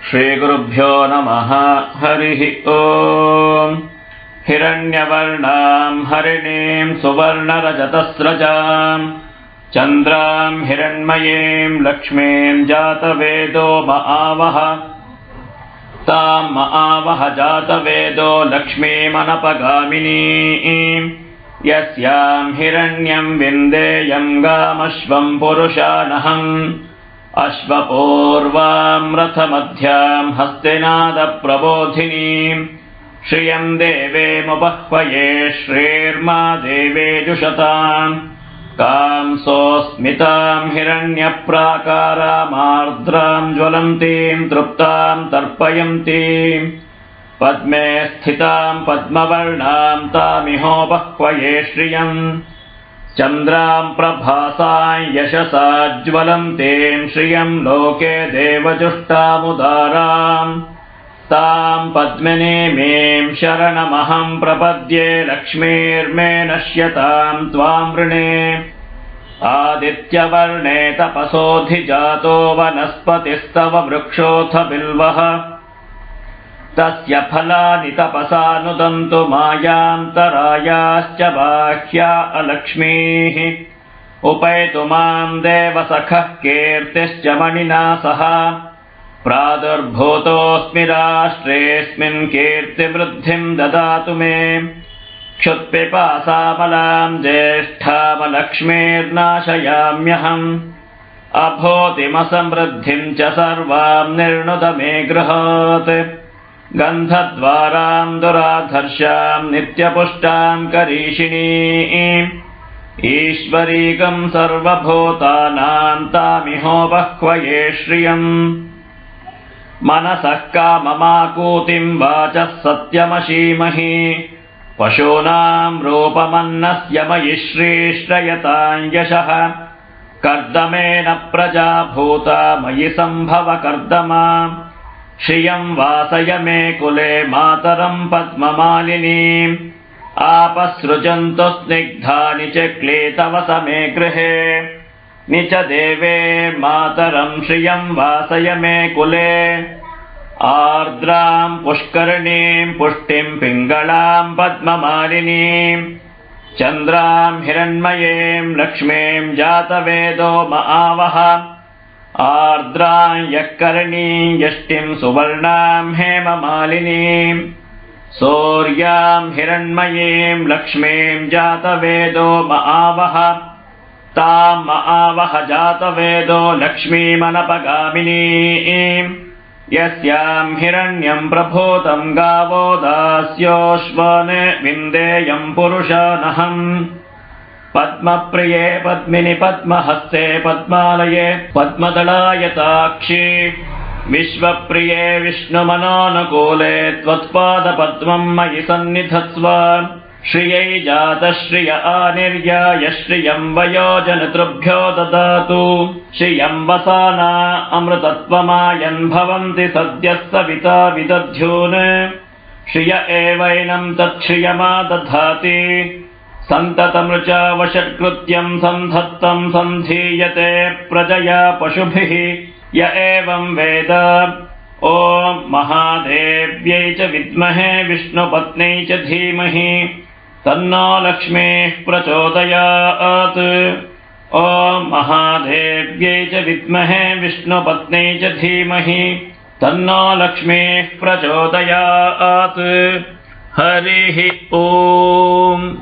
श्रीगुरुभ्यो नमः। हरिः ओम्। हिरण्यवर्णां हरिणीं सुवर्णरजतस्रजां चन्द्रां हिरण्मयीं लक्ष्मीं जातवेदो मआवह। तां मआवह जातवेदो लक्ष्मीमनपगामिनीं यस्यां हिरण्यं विन्देयं गामश्वं पुरुषानहम्। अश्वपूर्वां रथमध्यां हस्तिनादप्रबोधिनीं श्रियं देवेमुपह्वये श्रीर्मा देवेजुषतां। कांसोऽस्मितां हिरण्यप्राकारामार्द्रां ज्वलन्तीं तृप्तां तर्पयन्तीं पद्मे स्थितां पद्मवर्णां तामिहोपह्वये श्रियम्। चन्द्रां प्रभासां यशसा ज्वलन्तीं श्रियं लोके देवजुष्टामुदारां तां पद्मिनीमीं शरणमहं प्रपद्ये लक्ष्मीर्मे नश्यतां त्वां वृणे। आदित्यवर्णे तपसोऽधिजातो वनस्पतिस्तव वृक्षोऽथ बिल्वः तस्य फलानि तपसा नुदन्तु मायान्तरायाश्च बाह्या अलक्ष्मीः। उपैतु मां देवसखः कीर्तिश्च मणिना सह प्रादुर्भूतोऽस्मि राष्ट्रेऽस्मिन् कीर्तिवृद्धिं ददातु मे। क्षुत्पिपासामलां ज्येष्ठामलक्ष्मीर्नाशयाम्यहम् अभूतिमसमृद्धिं च सर्वां निर्णुद मे गृहात्। गन्धद्वारां दुराधर्षां नित्यपुष्टां करीषिणीं ईश्वरीकं सर्वभूतानां तामिहोपह्वये श्रियम्। मनसः काममाकूतिं वाचः सत्यमशीमहि पशूनां रूपमन्नस्य मयि श्रीश्रयतां यशः। कर्दमेन प्रजा भूता मयि सम्भव कर्दमा श्रियं वासय मे कुले मातरं पद्ममालिनीम्। आपसृजन्तु स्निग्धानि च क्लेतवस मे गृहे निच देवे मातरं श्रियं वासय मे कुले। आर्द्रां पुष्करणीं पुष्टिं पिङ्गळां पद्ममालिनीं चन्द्रां हिरण्मयीं लक्ष्मीं जातवेदो मआवह। आर्द्रां यःकर्णीं यष्टिं सुवर्णां हेममालिनीं सूर्यां हिरण्मयीं लक्ष्मीं जातवेदो मआवह। तां मआवह जातवेदो लक्ष्मीमनपगामिनीं यस्यां हिरण्यं प्रभूतं गावो दास्योऽश्वान् विन्देयं पुरुषानहम्। पद्मप्रिये पद्मिनि पद्महस्ते पद्मालये पद्मदलायताक्षि विश्वप्रिये विष्णुमनोनुकूले त्वत्पादपद्मं मयि सन्निधत्स्व। श्रियै जातश्रिय आनिर्याय श्रियं वयोजनतृभ्यो ददातु। श्रियं वसाना अमृतत्वमायन् भवन्ति सद्यः सविता विदध्यून्। श्रिय एवैनं तच्छ्रियमादधाति सन्ततमृचा वषट्कृत्यं सन्धत्तं सन्धीयते प्रजया पशुभिः य एवं वेद। ॐ महादेव्यै च विद्महे विष्णुपत्न्यै च धीमहि तन्नो लक्ष्मीः प्रचोदयात्। ॐ महादेव्यै च विद्महे विष्णुपत्न्यै च धीमहि तन्नो लक्ष्मीः प्रचोदयात्। हरिः ओम्।